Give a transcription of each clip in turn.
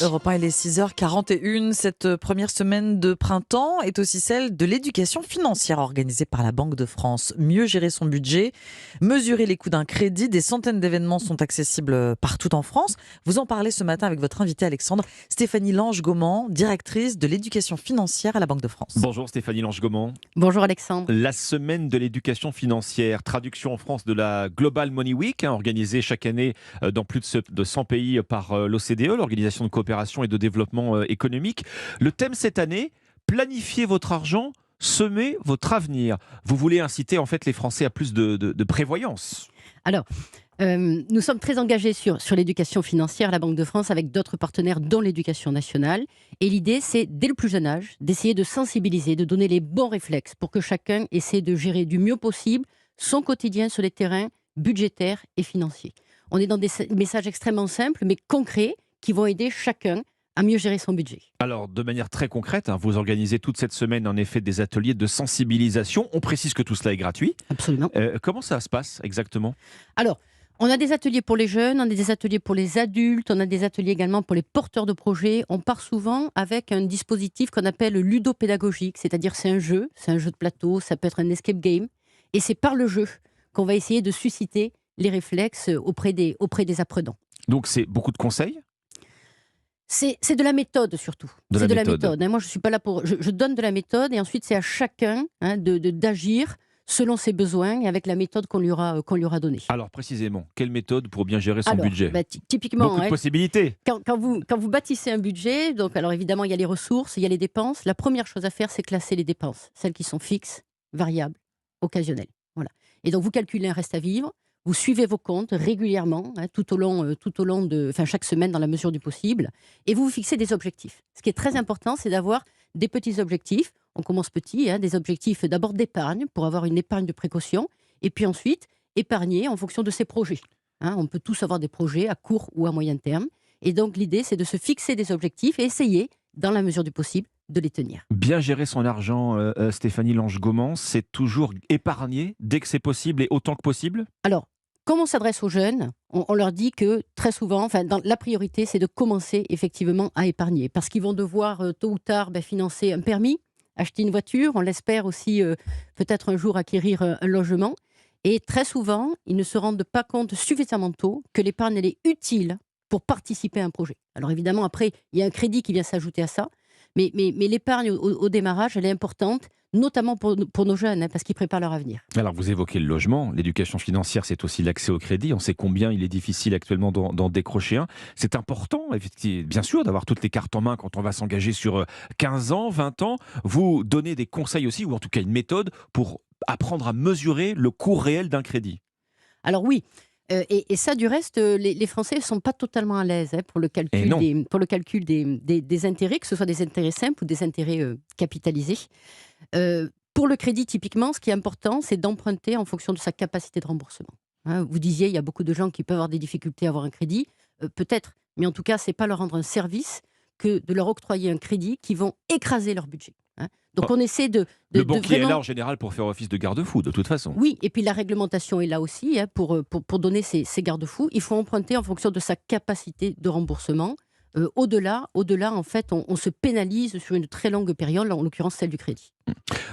Europe 1, il est 6h41. Cette première semaine de printemps est aussi celle de l'éducation financière organisée par la Banque de France. Mieux gérer son budget, mesurer les coûts d'un crédit. Des centaines d'événements sont accessibles partout en France. Vous en parlez ce matin avec votre invitée Alexandre, Stéphanie Lange-Gaumand, directrice de l'éducation financière à la Banque de France. Bonjour Stéphanie Lange-Gaumand. Bonjour Alexandre. La semaine de l'éducation financière, traduction en France de la Global Money Week, organisée chaque année dans plus de 100 pays par l'OCDE, l'Organisation de coopération et de développement économique. Le thème cette année, planifiez votre argent, semez votre avenir. Vous voulez inciter en fait les Français à plus de prévoyance. Alors, nous sommes très engagés sur l'éducation financière à la Banque de France avec d'autres partenaires dont l'éducation nationale. Et l'idée, c'est dès le plus jeune âge, d'essayer de sensibiliser, de donner les bons réflexes pour que chacun essaie de gérer du mieux possible son quotidien sur les terrains budgétaires et financiers. On est dans des messages extrêmement simples mais concrets qui vont aider chacun à mieux gérer son budget. Alors, de manière très concrète, vous organisez toute cette semaine en effet des ateliers de sensibilisation. On précise que tout cela est gratuit. Absolument. Comment ça se passe exactement ? Alors, on a des ateliers pour les jeunes, on a des ateliers pour les adultes, on a des ateliers également pour les porteurs de projets. On part souvent avec un dispositif qu'on appelle ludopédagogique, c'est-à-dire c'est un jeu de plateau, ça peut être un escape game. Et c'est par le jeu qu'on va essayer de susciter les réflexes auprès des apprenants. Donc, c'est beaucoup de conseils ? C'est de la méthode surtout. De la méthode. Moi, je suis pas là pour... Je donne de la méthode et ensuite, c'est à chacun d'agir selon ses besoins et avec la méthode qu'on lui aura donnée. Alors, précisément, quelle méthode pour bien gérer son budget ? Typiquement, Beaucoup de possibilités. Quand vous bâtissez un budget, donc alors évidemment, il y a les ressources, il y a les dépenses. La première chose à faire, c'est classer les dépenses. Celles qui sont fixes, variables, occasionnelles. Voilà. Et donc, vous calculez un reste à vivre. Vous suivez vos comptes régulièrement, tout au long de, chaque semaine dans la mesure du possible, et vous vous fixez des objectifs. Ce qui est très important, c'est d'avoir des petits objectifs. On commence petit, des objectifs d'abord d'épargne pour avoir une épargne de précaution, et puis ensuite épargner en fonction de ses projets. On peut tous avoir des projets à court ou à moyen terme, et donc l'idée c'est de se fixer des objectifs et essayer, dans la mesure du possible, de les tenir. Bien gérer son argent, Stéphanie Lange-Gaumand, c'est toujours épargner dès que c'est possible et autant que possible ? Alors, comme on s'adresse aux jeunes, on leur dit que très souvent, la priorité, c'est de commencer effectivement à épargner. Parce qu'ils vont devoir tôt ou tard financer un permis, acheter une voiture, on l'espère aussi peut-être un jour acquérir un logement. Et très souvent, ils ne se rendent pas compte suffisamment tôt que l'épargne, elle est utile pour participer à un projet. Alors évidemment, après, il y a un crédit qui vient s'ajouter à ça. Mais l'épargne au démarrage, elle est importante, notamment pour nos jeunes, parce qu'ils préparent leur avenir. Alors vous évoquez le logement, l'éducation financière, c'est aussi l'accès au crédit. On sait combien il est difficile actuellement d'en décrocher un. C'est important, bien sûr, d'avoir toutes les cartes en main quand on va s'engager sur 15 ans, 20 ans. Vous donnez des conseils aussi, ou en tout cas une méthode pour apprendre à mesurer le coût réel d'un crédit. Alors oui, et ça, du reste, les Français ne sont pas totalement à l'aise pour le calcul, des intérêts, que ce soit des intérêts simples ou des intérêts capitalisés. Pour le crédit, typiquement, ce qui est important, c'est d'emprunter en fonction de sa capacité de remboursement. Vous disiez, il y a beaucoup de gens qui peuvent avoir des difficultés à avoir un crédit, peut-être, mais en tout cas, ce n'est pas leur rendre un service que de leur octroyer un crédit qui vont écraser leur budget. Donc on essaie le banquier est là en général pour faire office de garde-fou, de toute façon. Oui, et puis la réglementation est là aussi pour donner ces garde-fous. Il faut emprunter en fonction de sa capacité de remboursement. Au-delà, en fait, on se pénalise sur une très longue période, en l'occurrence celle du crédit.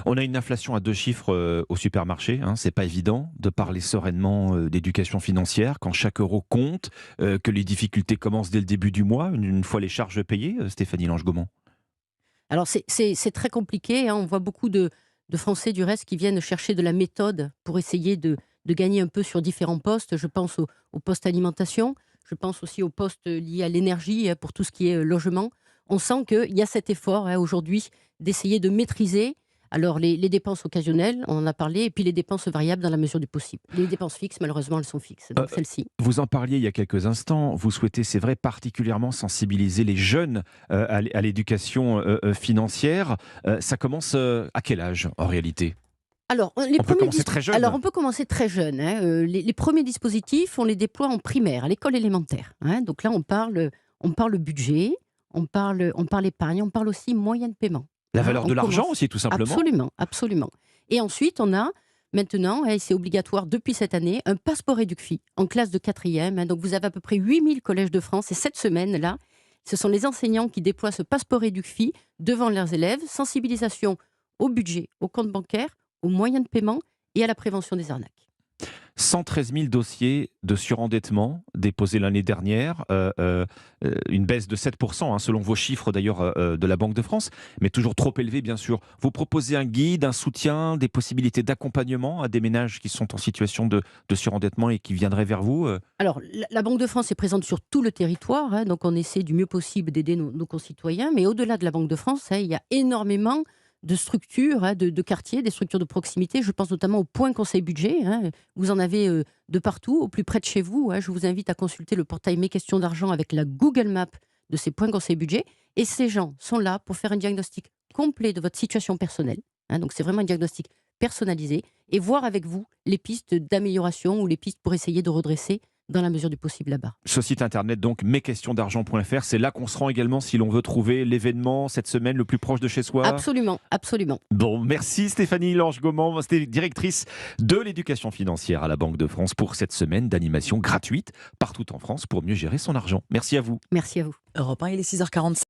On a une inflation à 2 chiffres au supermarché. C'est pas évident de parler sereinement d'éducation financière quand chaque euro compte, que les difficultés commencent dès le début du mois, une fois les charges payées, Stéphanie Lange-Gaumand. Alors c'est très compliqué. On voit beaucoup de Français du reste qui viennent chercher de la méthode pour essayer de gagner un peu sur différents postes. Je pense au poste alimentation. Je pense aussi aux postes liés à l'énergie, pour tout ce qui est logement. On sent qu'il y a cet effort aujourd'hui d'essayer de maîtriser les dépenses occasionnelles, on en a parlé, et puis les dépenses variables dans la mesure du possible. Les dépenses fixes, malheureusement, elles sont fixes. Donc celles-ci. Vous en parliez il y a quelques instants. Vous souhaitez, c'est vrai, particulièrement sensibiliser les jeunes à l'éducation financière. Ça commence à quel âge, en réalité ? Alors, on peut commencer très jeune. Alors, on peut commencer très jeune. Les premiers dispositifs, on les déploie en primaire, à l'école élémentaire. Donc là, on parle budget, on parle épargne, on parle aussi moyens de paiement. La valeur de l'argent aussi, tout simplement. Absolument, absolument. Et ensuite, on a maintenant, et c'est obligatoire depuis cette année, un passeport Éducfi en classe de 4e. Donc, vous avez à peu près 8000 collèges de France. Et cette semaine-là, Ce sont les enseignants qui déploient ce passeport EduFi devant leurs élèves. Sensibilisation au budget, au compte bancaire, aux moyens de paiement et à la prévention des arnaques. 113 000 dossiers de surendettement déposés l'année dernière, une baisse de 7%, selon vos chiffres d'ailleurs de la Banque de France, mais toujours trop élevé bien sûr. Vous proposez un guide, un soutien, des possibilités d'accompagnement à des ménages qui sont en situation de surendettement et qui viendraient vers vous Alors, la Banque de France est présente sur tout le territoire, donc on essaie du mieux possible d'aider nos concitoyens, mais au-delà de la Banque de France, il y a énormément de structures, de quartiers, des structures de proximité. Je pense notamment au point conseil budget. Vous en avez de partout, au plus près de chez vous. Je vous invite à consulter le portail Mes questions d'argent avec la Google Map de ces points conseil budget. Et ces gens sont là pour faire un diagnostic complet de votre situation personnelle. Donc c'est vraiment un diagnostic personnalisé et voir avec vous les pistes d'amélioration ou les pistes pour essayer de redresser dans la mesure du possible la barre. Ce site internet, donc, mesquestionsdargent.fr, c'est là qu'on se rend également si l'on veut trouver l'événement cette semaine le plus proche de chez soi. Absolument, absolument. Bon, merci Stéphanie Lange-Gaumont, c'était directrice de l'éducation financière à la Banque de France pour cette semaine d'animation gratuite partout en France pour mieux gérer son argent. Merci à vous. Merci à vous. Europe 1, il est 6h45.